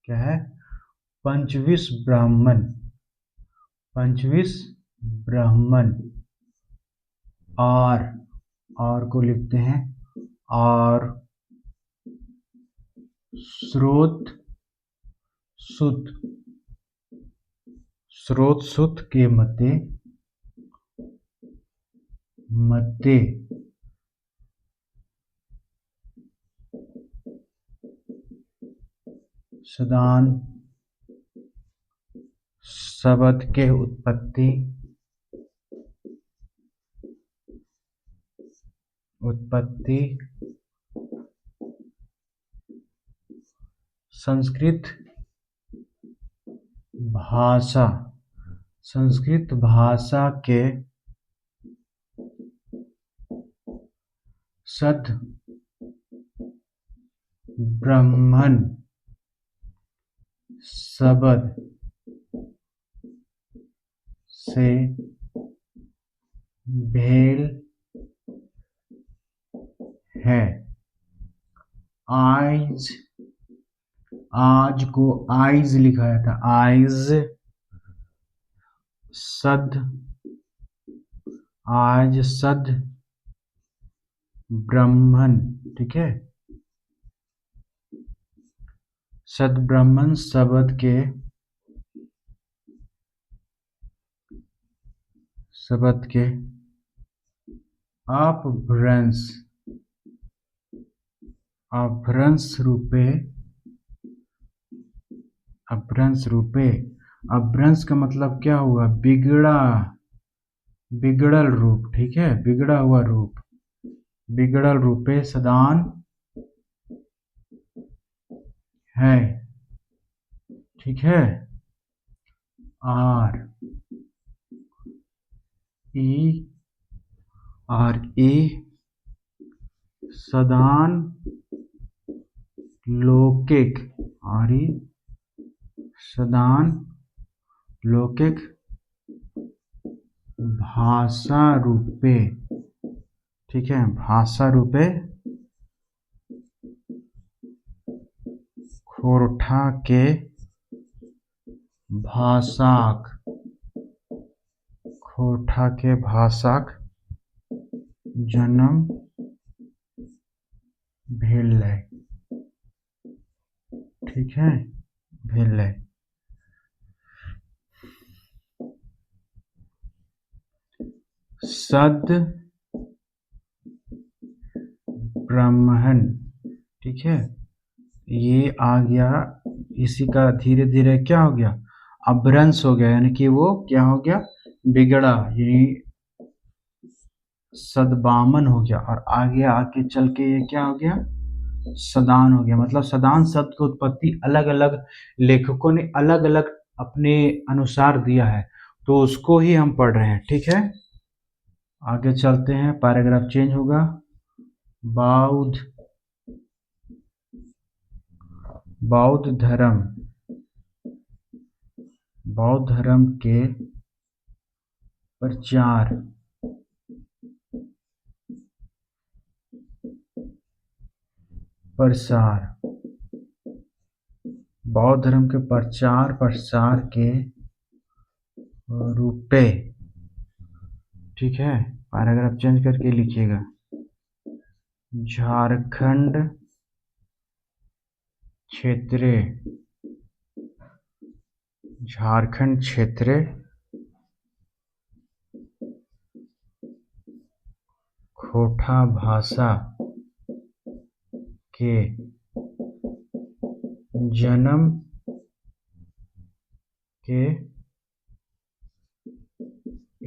[SPEAKER 1] क्या है? पंचविश ब्राह्मण, पंचविश ब्राह्मण। और को लिखते हैं और स्रोत सुत, स्रोत सुत के मते, मते सदान शब्द के उत्पत्ति, उत्पत्ति संस्कृत भाषा, संस्कृत भाषा के सद ब्राह्मण शब्द से भेल है। आइज, आज को आइज लिखा था, आइज सद, आज सद ब्राह्मण। ठीक है, सद ब्राह्मण शब्द के, शब्द के अपभ्रंश, अपभ्रंश रूपे, अपभ्रंश रूपे। अपभ्रंश का मतलब क्या हुआ? बिगड़ा, बिगड़ल रूप। ठीक है, बिगड़ा हुआ रूप, बिगड़ल रूपे सदान है। ठीक है, आर ई, आर ई सदान लौकिक, आर ई सदान लौकिक भाषा रूपे। ठीक है, भाषा रूपे खोरठा के भाषाक, खोरठा के भाषाक जन्म भेलै। ठीक है, भेलै। सद ब्राह्मण। ठीक है, ये आ गया, इसी का धीरे धीरे क्या हो गया? अपभ्रंश हो गया, यानी कि वो क्या हो गया? बिगड़ा, यानी सदबामन हो गया। और आगे आके चल के ये क्या हो गया? सदान हो गया। मतलब सदान शब्द की उत्पत्ति अलग अलग लेखकों ने अलग अलग अपने अनुसार दिया है, तो उसको ही हम पढ़ रहे हैं। ठीक है, आगे चलते हैं, पैराग्राफ चेंज होगा। बौद्ध, बौद्ध धर्म, बौद्ध धर्म के प्रचार, प्रसार, बौद्ध धर्म के प्रचार प्रसार के रूपे। ठीक है, पैराग्राफ चेंज करके लिखिएगा। झारखंड क्षेत्र, झारखंड क्षेत्र खोटा भाषा के जन्म के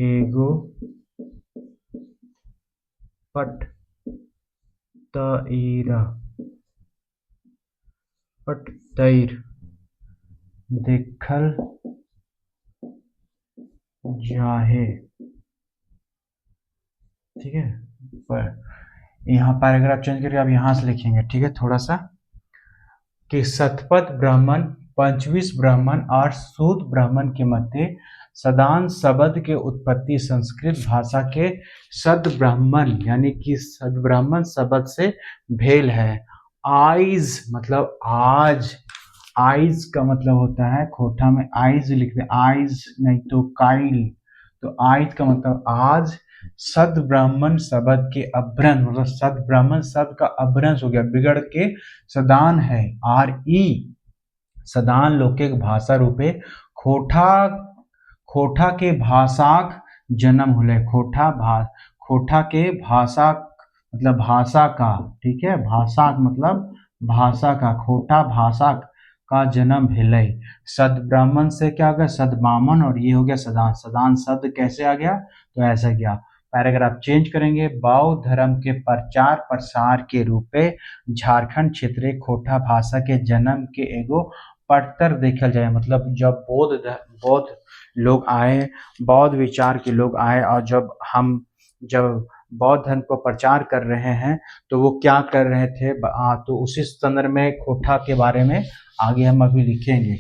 [SPEAKER 1] एगो पट तईर, पट तईर देखल जाहे। ठीक है, पर यहाँ पैराग्राफ चेंज करके अब यहाँ से लिखेंगे। ठीक है, थोड़ा सा कि शतपथ ब्राह्मण, पंचविश ब्राह्मण और सूत ब्राह्मण के मध्य सदान शब्द के उत्पत्ति संस्कृत भाषा के सद ब्राह्मण यानी कि सद ब्राह्मण शब्द से भेल है। आइज मतलब आज, आइज का मतलब होता है, खोटा में आइज लिखते हैं, आइज नहीं तो काइल, तो आइज का मतलब आज। सद ब्राह्मण शब्द के अभ्रंश मतलब सद ब्राह्मण शब्द का अभ्रंश हो गया, बिगड़ के सदान है। आर ई सदान लौकिक भाषा रूपे खोठा, खोठा के भाषाक जन्म होले। खोठा के भाषा मतलब भाषा का, ठीक है, भाषा मतलब भाषा का, खोठा भाषा का जन्म भेले। सद ब्राह्मण से क्या हो गया, सदब्राह्मण, और ये हो गया सदान। सदान शब्द कैसे आ गया, तो ऐसा गया। पैराग्राफ चेंज करेंगे। बौद्ध धर्म के प्रचार प्रसार के रूपे झारखंड क्षेत्र खोठा भाषा के जन्म के एगो पड़तर देखल जाए। मतलब जब बौद्ध लोग आए, बौद्ध विचार के लोग आए, और जब बौद्ध धर्म को प्रचार कर रहे हैं तो वो क्या कर रहे थे, तो उसी संदर्भ में खोठा के बारे में आगे हम अभी लिखेंगे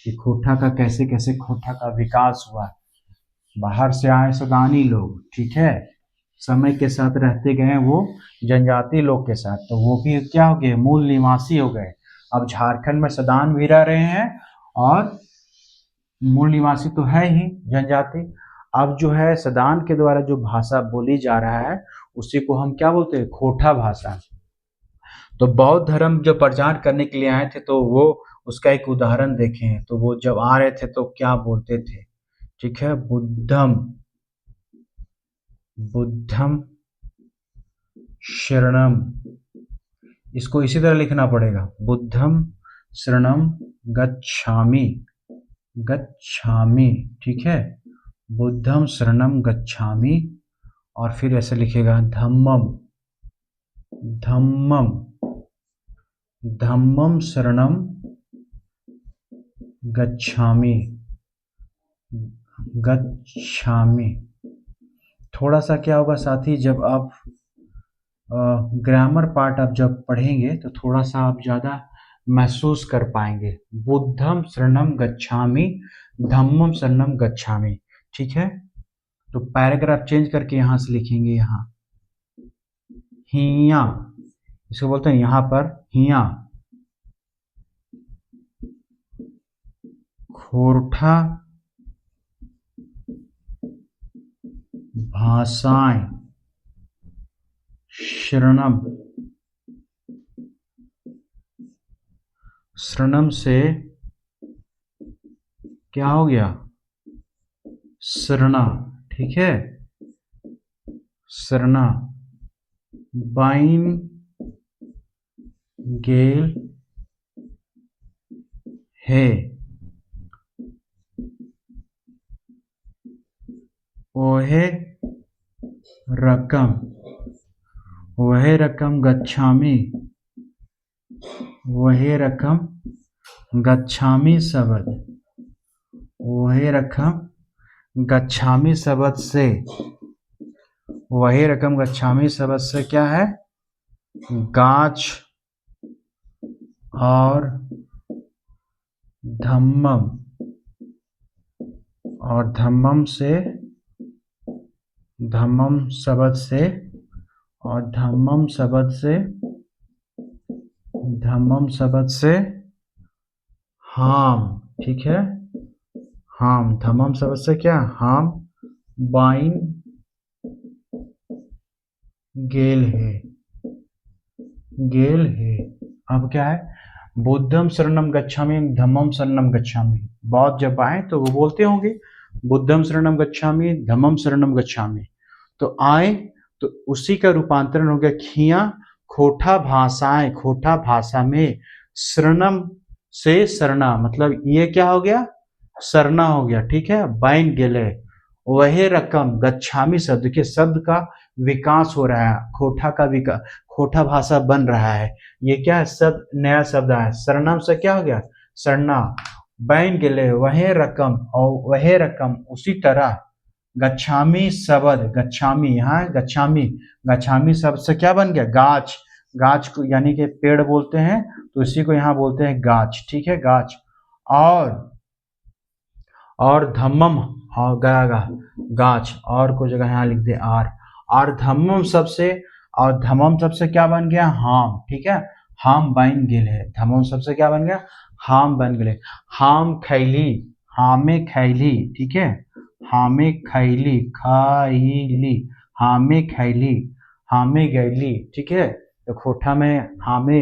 [SPEAKER 1] कि खोठा का कैसे कैसे खोठा का विकास हुआ। बाहर से आए सदानी लोग, ठीक है, समय के साथ रहते गए वो जनजाति लोग के साथ, तो वो भी क्या हो गए, मूल निवासी हो गए। अब झारखंड में सदान भी रह रहे हैं और मूल निवासी तो है ही जनजाति। अब जो है सदान के द्वारा जो भाषा बोली जा रहा है उसी को हम क्या बोलते हैं, खोठा भाषा। तो बौद्ध धर्म जब प्रचार करने के लिए आए थे तो वो उसका एक उदाहरण देखें। तो वो जब आ रहे थे तो क्या बोलते थे, ठीक है, बुद्धम बुद्धम शरणम, इसको इसी तरह लिखना पड़ेगा, बुद्धम शरणम गच्छामि, गच्छामि, ठीक है, बुद्धम शरणम गच्छामि। और फिर ऐसे लिखेगा धम्मम, धम्मम, धम्मम शरणम गच्छामि, गच्छामि। थोड़ा सा क्या होगा साथी, जब आप ग्रामर पार्ट आप जब पढ़ेंगे तो थोड़ा सा आप ज़्यादा महसूस कर पाएंगे। बुद्धम शरणम गच्छामि, धम्मम शरणम गच्छामि, ठीक है। तो पैराग्राफ चेंज करके यहाँ से लिखेंगे, यहाँ हिया, इसको बोलते हैं यहाँ पर हिया, खोरठा भाषाएं शरणम, शरणम से क्या हो गया, शरणा, ठीक है, शरणा, बाइन गेल है, ओहे रकम, वह रकम गच्छामि, वह रकम गच्छामि शब्द, वह रकम गच्छामि शब्द से, वही रकम गच्छामि शब्द से क्या है, गाछ और धम्मम, और धम्मम से, धम्मम शब्द से, और धम्मम शब्द से, धम्मम शब्द से हाम, ठीक है, हाम, धम्मम शब्द से क्या, हाम, बाइन गेल है, गेल है। अब क्या है, बुद्धम शरणम गच्छामि, धम्मम शरणम गच्छामि। बौद्ध जब आए तो वो बोलते होंगे बुद्धम शरणम गच्छामि, धम्मम शरणम गच्छामि। तो आए तो उसी का रूपांतरण हो गया खिया, खोठा भाषाएं, खोठा भाषा में शरणम से शरणा, मतलब ये क्या हो गया, शरणा हो गया, ठीक है, बाइन गेले, वह रकम गच्छामि शब्द के शब्द का विकास हो रहा है, खोठा का विकास, खोठा भाषा बन रहा है। ये क्या है, सब नया शब्द आया। सरनाम से क्या हो गया, सरना। बैन गेले वहे रकम, और वहे रकम उसी तरह। गच्छामी शब्द, गच्छामी, यहाँ गच्छामी, गच्छामी शब्द से क्या बन गया, गाछ। गाछ को यानी कि पेड़ बोलते हैं, तो इसी को यहाँ बोलते हैं गाछ, ठीक है, गाछ। और धम्मम, और गया गाछ, और को जगह यहाँ लिख दे आर। और धम्मम सबसे, और धम्मम सबसे क्या बन गया, हाम, ठीक है, हाम बन गेल है। धम्मम सबसे क्या बन गया, हाम बन गए। हाम खैली, हामे खैली, ठीक है, हामे खैली, खाईली, हामे खैली, हामे गैली, ठीक है। तो खोठा में हामे,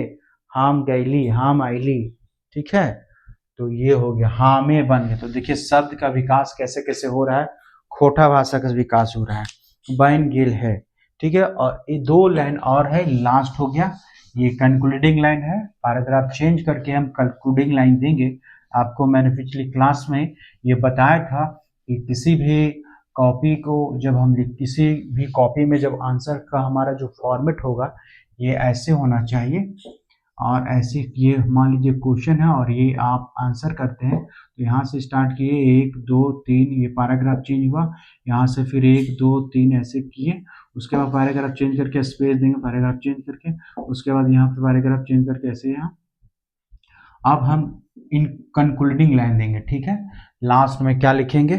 [SPEAKER 1] हाम गैली, हाम आईली, ठीक है। तो ये हो गया, हामे बन गए। तो देखिए शब्द का विकास कैसे कैसे हो रहा है, खोठा भाषा का विकास हो रहा है, बन गेल है, ठीक है। और ये 2 लाइन और है, लास्ट हो गया, ये कंक्लूडिंग लाइन है। पैराग्राफ चेंज करके हम कंक्लूडिंग लाइन देंगे। आपको मैंने पिछली क्लास में ये बताया था कि किसी भी कॉपी को जब हम किसी भी कॉपी में जब आंसर का हमारा जो फॉर्मेट होगा, ये ऐसे होना चाहिए। और ऐसे ये मान लीजिए क्वेश्चन है और ये आप आंसर करते हैं, तो यहाँ से स्टार्ट किए 1 2 3, ये पैराग्राफ चेंज हुआ, यहाँ से फिर 1 2 3 ऐसे किए, उसके बाद पैराग्राफ चेंज करके स्पेस देंगे, पैराग्राफ चेंज करके, उसके बाद यहाँ पे पैराग्राफ चेंज करके ऐसे यहाँ। अब हम इन कंक्लूडिंग लाइन देंगे, ठीक है। लास्ट में क्या लिखेंगे,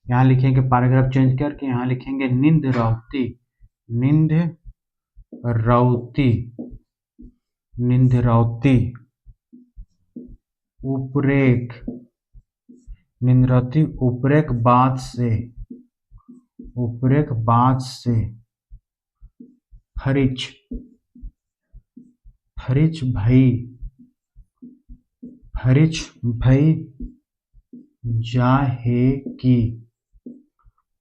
[SPEAKER 1] यहाँ लिखेंगे पैराग्राफ चेंज करके, यहाँ लिखेंगे नींद राउती, नींद राउती, नींद राउती उपरेक, नींद राउती उपरेक बात से, उपरेक बात से फरिच, फरिच भई, फरिच भई जाहे की,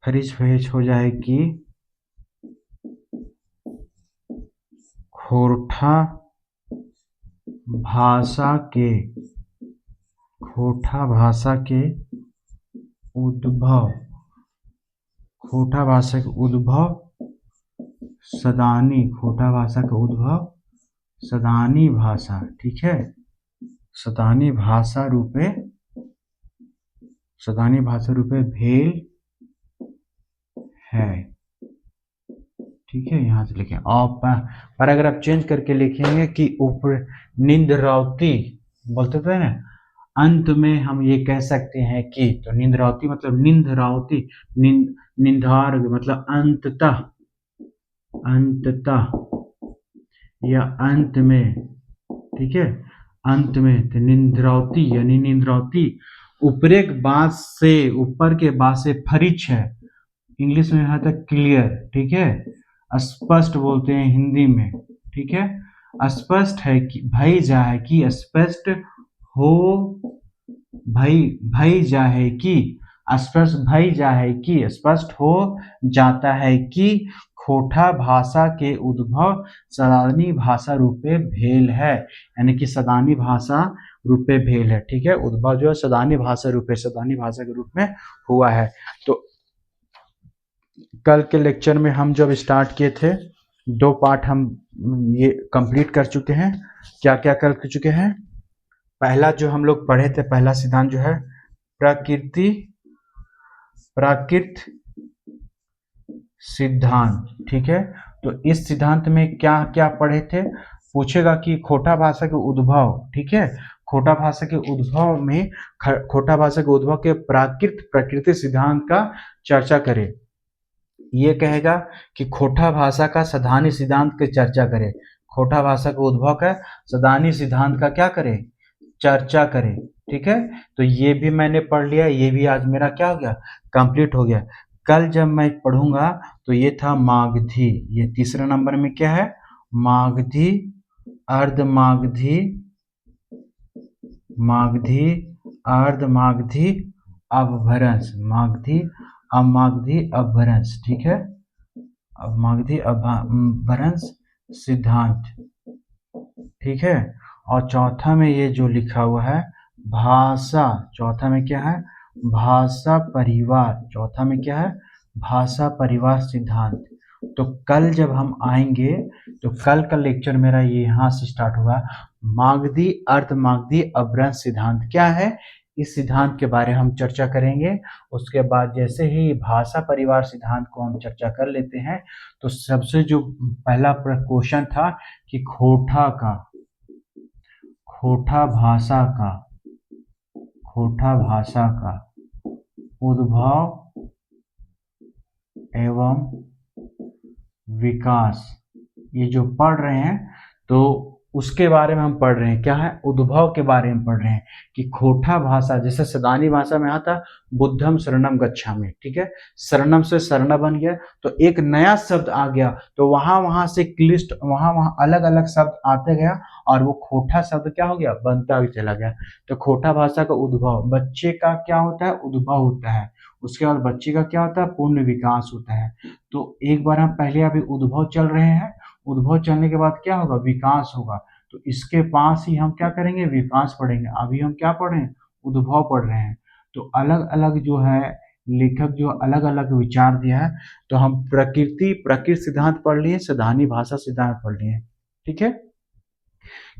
[SPEAKER 1] फरिच फरिच हो जाए कि खोठा भाषा के, खोठा भाषा के उद्भव, खोठा भाषा के उद्भव सदानी, खोठा भाषा का उद्भव सदानी भाषा, ठीक है, सदानी भाषा रूपे, सदानी भाषा रूपे भेल है, ठीक है। यहाँ से लिखें और पैराग्राफ चेंज करके लिखेंगे कि ऊपर नींद राउती बोलते थे ना, अंत में हम ये कह सकते हैं कि, तो नींद राउती मतलब नींद राउती, नींद निंदार मतलब अंततः, अंततः या अंत में, ठीक है, अंत में। तो निंद्रावती यानी निंद्रावती ऊपरेक बात से, ऊपर के बात से फरिच है, इंग्लिश में आता क्लियर, ठीक है, स्पष्ट बोलते हैं हिंदी में, ठीक है। स्पष्ट है कि भई जा है कि, स्पष्ट हो भई, भई जा है कि, स्पष्ट भई जा है कि, स्पष्ट हो जाता है कि खोठा भाषा के उद्भव सदानी भाषा रूपे भेल है, यानी कि सदानी भाषा रूपे भेल है, ठीक है। उद्भव जो है सदानी भाषा रूपे, सदानी भाषा के रूप में हुआ है। तो कल के लेक्चर में हम जब स्टार्ट किए थे, 2 पार्ट हम ये कंप्लीट कर चुके हैं। क्या क्या कर चुके हैं, पहला जो हम लोग पढ़े थे, पहला सिद्धांत जो है प्रकृति, प्राकृत सिद्धांत, ठीक है। तो इस सिद्धांत में क्या क्या पढ़े थे, पूछेगा कि खोठा भाषा के उद्भव, ठीक है, खोठा भाषा के उद्भव में, खोठा भाषा के उद्भव के प्राकृत प्रकृति सिद्धांत का चर्चा करें। ये कहेगा कि खोठा भाषा का सदानी सिद्धांत की चर्चा करें, खोठा भाषा के उद्भव का सदानी सिद्धांत का क्या करें, चर्चा करें, ठीक है। तो ये भी मैंने पढ़ लिया, ये भी आज मेरा क्या हो गया, कंप्लीट हो गया। कल जब मैं पढ़ूंगा तो ये था मागधी, ये तीसरा नंबर में क्या है, मागधी, अर्ध मागधी, मागधी, अर्ध मागधी, अपभ्रंश, मागधी, अमागधी, अपभ्रंश, ठीक है, मागधी अपभ्रंश सिद्धांत, ठीक है। और चौथा में ये जो लिखा हुआ है भाषा, चौथा में क्या है, भाषा परिवार, चौथा में क्या है, भाषा परिवार सिद्धांत। तो कल जब हम आएंगे तो कल का लेक्चर मेरा ये यहाँ से स्टार्ट होगा। मागधी अर्ध मागधी अभ्रंश सिद्धांत क्या है, इस सिद्धांत के बारे में हम चर्चा करेंगे। उसके बाद जैसे ही भाषा परिवार सिद्धांत को हम चर्चा कर लेते हैं, तो सबसे जो पहला क्वेश्चन था कि खोटा भाषा का उद्भव एवं विकास, ये जो पढ़ रहे हैं तो उसके बारे में हम पढ़ रहे हैं। क्या है, उद्भव के बारे में पढ़ रहे हैं कि खोटा भाषा, जैसे सदानी भाषा में आता बुद्धम शरणम गच्छामि, ठीक है, शरणम से शरण बन गया तो एक नया शब्द आ गया, तो वहां से क्लिष्ट वहां अलग अलग शब्द आते गया और वो खोटा शब्द क्या हो गया, बनता भी चला गया। तो खोटा भाषा का उद्भव, बच्चे का क्या होता है, उद्भव होता है। उसके बाद बच्चे का क्या होता है, पूर्ण विकास होता है। तो एक बार हम पहले अभी उद्भव चल रहे हैं, उद्भव चलने के बाद क्या होगा, विकास होगा। तो इसके पास ही हम क्या करेंगे, विकास पढ़ेंगे। अभी हम क्या पढ़ रहे हैं, उद्भव पढ़ रहे हैं। तो अलग अलग जो है लेखक जो अलग अलग विचार दिया है। तो हम प्रकृति सिद्धांत पढ़ लिए, सदानी भाषा सिद्धांत पढ़ लिए, ठीक है।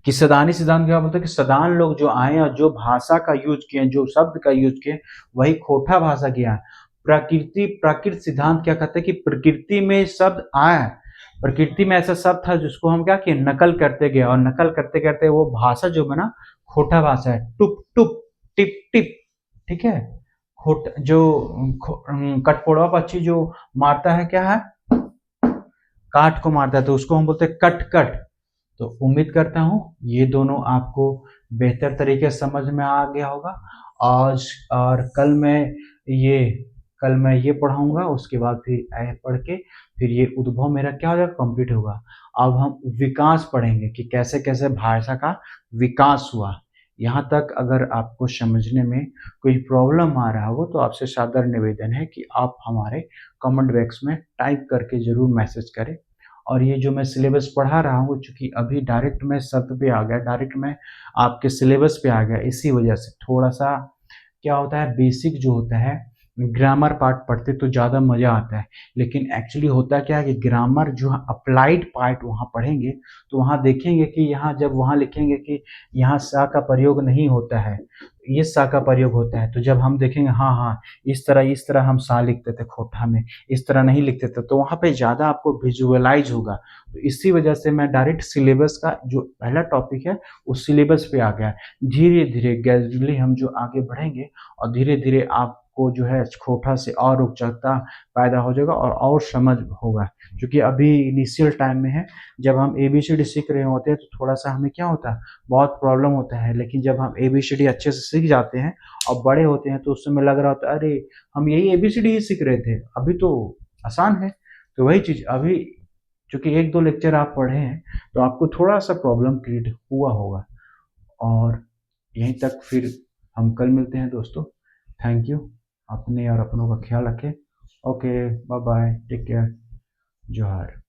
[SPEAKER 1] कि सदानी सिद्धांत क्या बोलते हैं कि सदान लोग जो आए और जो भाषा का यूज किए, जो शब्द का यूज किए, वही खोटा भाषा किया। प्रकृति सिद्धांत क्या कहते हैं कि प्रकृति में शब्द आया, प्रकृति में ऐसा शब्द था जिसको हम क्या किए, नकल करते गए, और नकल करते करते वो भाषा जो बना खोटा भाषा है। टुप टुप टिप टिप, ठीक है। कठफोड़वा पक्षी जो मारता है क्या है, काठ को मारता है, तो उसको हम बोलते हैं कट कट। तो उम्मीद करता हूँ ये दोनों आपको बेहतर तरीके से समझ में आ गया होगा। आज और कल मैं ये पढ़ाऊंगा, उसके बाद फिर पढ़ के फिर ये उद्भव मेरा क्या हो जाएगा, कंप्लीट होगा। अब हम विकास पढ़ेंगे कि कैसे कैसे भाषा का विकास हुआ। यहाँ तक अगर आपको समझने में कोई प्रॉब्लम आ रहा हो तो आपसे सादर निवेदन है कि आप हमारे कमेंट बॉक्स में टाइप करके ज़रूर मैसेज करें। और ये जो मैं सिलेबस पढ़ा रहा हूँ, चूँकि अभी डायरेक्ट मैं शब्द पे आ गया, डायरेक्ट मैं आपके सिलेबस पे आ गया, इसी वजह से थोड़ा सा क्या होता है, बेसिक जो होता है ग्रामर पार्ट पढ़ते तो ज़्यादा मज़ा आता है। लेकिन एक्चुअली होता क्या है कि ग्रामर जो अप्लाइड पार्ट वहाँ पढ़ेंगे तो वहाँ देखेंगे कि यहाँ जब वहाँ लिखेंगे कि यहाँ सा का प्रयोग नहीं होता है, ये सा का प्रयोग होता है, तो जब हम देखेंगे हाँ हाँ इस तरह हम सा लिखते थे खोटा में, इस तरह नहीं लिखते थे, तो वहाँ पे ज़्यादा आपको विजुअलाइज होगा। तो इसी वजह से मैं डायरेक्ट सिलेबस का जो पहला टॉपिक है उस सिलेबस पे आ गया। धीरे धीरे ग्रेजुअली हम जो आगे बढ़ेंगे और धीरे धीरे आपको जो है खोटा से और रोचकता पैदा हो जाएगा और समझ होगा। क्योंकि अभी इनिशियल टाइम में है, जब हम ABCD सीख रहे होते हैं तो थोड़ा सा हमें क्या होता है, बहुत प्रॉब्लम होता है। लेकिन जब हम ABCD अच्छे से सीख जाते हैं और बड़े होते हैं तो उस समय लग रहा होता है अरे हम यही ABCD ही सीख रहे थे, अभी तो आसान है। तो वही चीज़ अभी चूंकि एक दो लेक्चर आप पढ़े हैं तो आपको थोड़ा सा प्रॉब्लम क्रिएट हुआ होगा। और यहीं तक फिर हम कल मिलते हैं दोस्तों। थैंक यू, अपने और अपनों का ख्याल रखें। Okay, bye bye, take care, जोहार।